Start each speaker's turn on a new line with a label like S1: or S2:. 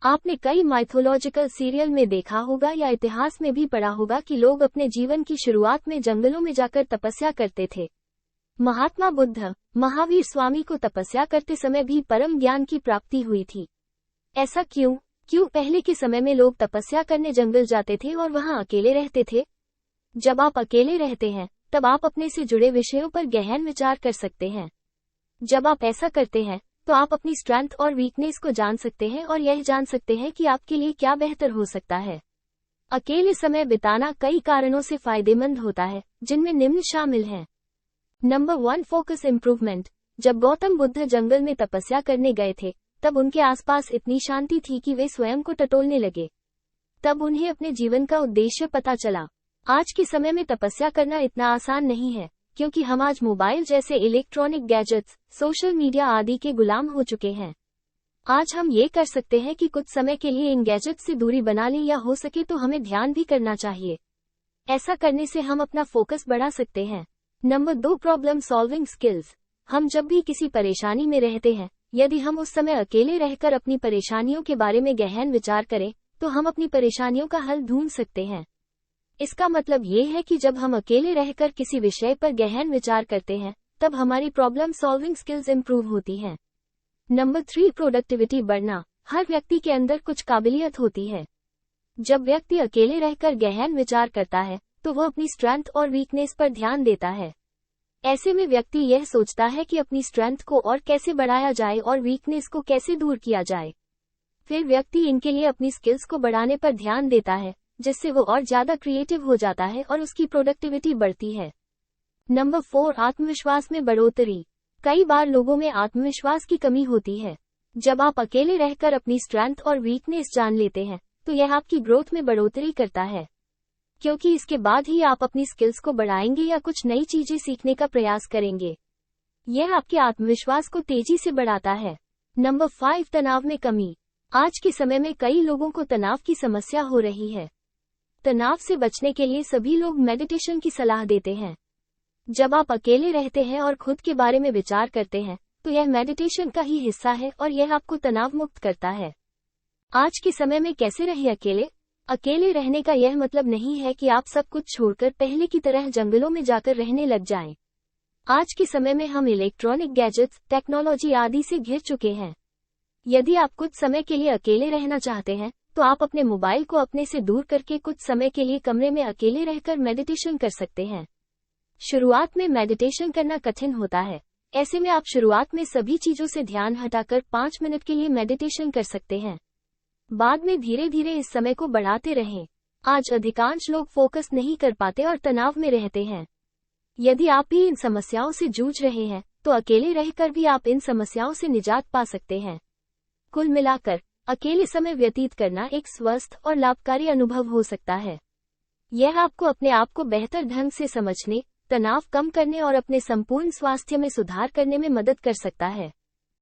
S1: आपने कई mythological serial में देखा होगा या इतिहास में भी पढ़ा होगा कि लोग अपने जीवन की शुरुआत में जंगलों में जाकर तपस्या करते थे। महात्मा बुद्ध, महावीर स्वामी को तपस्या करते समय भी परम ज्ञान की प्राप्ति हुई थी। ऐसा क्यों पहले के समय में लोग तपस्या करने जंगल जाते थे और वहां अकेले रहते थे? जब आप अकेले रहते हैं, तब आप अपने से जुड़े विषयों पर गहन विचार कर सकते हैं। जब आप ऐसा करते हैं, तो आप अपनी स्ट्रेंथ और वीकनेस को जान सकते हैं और यह जान सकते हैं कि आपके लिए क्या बेहतर हो सकता है। अकेले समय बिताना कई कारणों से फायदेमंद होता है, जिनमें निम्न शामिल हैं। Number 1, focus improvement. जब गौतम बुद्ध जंगल में तपस्या करने गए थे, तब उनके आसपास इतनी शांति थी कि वे स्वयं को टटोलने लगे। तब उन्हें अपने जीवन का उद्देश्य पता चला। आज के समय में तपस्या करना इतना आसान नहीं है, क्योंकि हम आज मोबाइल जैसे इलेक्ट्रॉनिक गैजेट्स, सोशल मीडिया आदि के गुलाम हो चुके हैं। आज हम ये कर सकते हैं कि कुछ समय के लिए इन गैजेट्स से दूरी बना लें, या हो सके तो हमें ध्यान भी करना चाहिए। ऐसा करने से हम अपना फोकस बढ़ा सकते हैं। Number 2, problem solving skills. हम जब भी किसी परेशानी में रहते हैं, यदि हम उस समय अकेले रहकर अपनी परेशानियों के बारे में गहन विचार करें, तो हम अपनी परेशानियों का हल ढूंढ सकते हैं। इसका मतलब ये है कि जब हम अकेले रहकर किसी विषय पर गहन विचार करते हैं, तब हमारी प्रॉब्लम सॉल्विंग स्किल्स इंप्रूव होती हैं। नंबर 3, प्रोडक्टिविटी बढ़ना। हर व्यक्ति के अंदर कुछ काबिलियत होती है। जब व्यक्ति अकेले रहकर गहन विचार करता है, तो वह अपनी स्ट्रेंथ और वीकनेस पर ध्यान देता है। ऐसे में व्यक्ति यह सोचता है कि अपनी स्ट्रेंथ को और कैसे बढ़ाया जाए और वीकनेस को कैसे दूर किया जाए। फिर व्यक्ति इनके लिए अपनी स्किल्स को बढ़ाने पर ध्यान देता है, जिससे वो और ज्यादा क्रिएटिव हो जाता है और उसकी प्रोडक्टिविटी बढ़ती है। नंबर 4, आत्मविश्वास में बढ़ोतरी। कई बार लोगों में आत्मविश्वास की कमी होती है। जब आप अकेले रहकर अपनी स्ट्रेंथ और वीकनेस जान लेते हैं, तो यह आपकी ग्रोथ में बढ़ोतरी करता है, क्योंकि इसके बाद ही आप अपनी स्किल्स को बढ़ाएंगे या कुछ नई चीजें सीखने का प्रयास करेंगे। यह आपके आत्मविश्वास को तेजी से बढ़ाता है। नंबर 5, तनाव में कमी। आज के समय में कई लोगों को तनाव की समस्या हो रही है। तनाव से बचने के लिए सभी लोग मेडिटेशन की सलाह देते हैं। जब आप अकेले रहते हैं और खुद के बारे में विचार करते हैं, तो यह मेडिटेशन का ही हिस्सा है और यह आपको तनाव मुक्त करता है। आज के समय में कैसे रहें अकेले? अकेले रहने का यह मतलब नहीं है कि आप सब कुछ छोड़कर पहले की तरह जंगलों में जाकर रहने लग जाएं। आज के समय में हम इलेक्ट्रॉनिक गैजेट्स, टेक्नोलॉजी आदि से घिर चुके हैं। यदि आप कुछ समय के लिए अकेले रहना चाहते हैं, तो आप अपने मोबाइल को अपने से दूर करके कुछ समय के लिए कमरे में अकेले रहकर मेडिटेशन कर सकते हैं। शुरुआत में मेडिटेशन करना कठिन होता है। ऐसे में आप शुरुआत में सभी चीजों से ध्यान हटाकर 5 मिनट के लिए मेडिटेशन कर सकते हैं। बाद में धीरे धीरे इस समय को बढ़ाते रहें। आज अधिकांश लोग फोकस नहीं कर पाते और तनाव में रहते हैं। यदि आप भी इन समस्याओं से जूझ रहे हैं, तो अकेले रहकर भी आप इन समस्याओं से निजात पा सकते हैं। कुल मिलाकर, अकेले समय व्यतीत करना एक स्वस्थ और लाभकारी अनुभव हो सकता है। यह आपको अपने आप को बेहतर ढंग से समझने, तनाव कम करने और अपने संपूर्ण स्वास्थ्य में सुधार करने में मदद कर सकता है।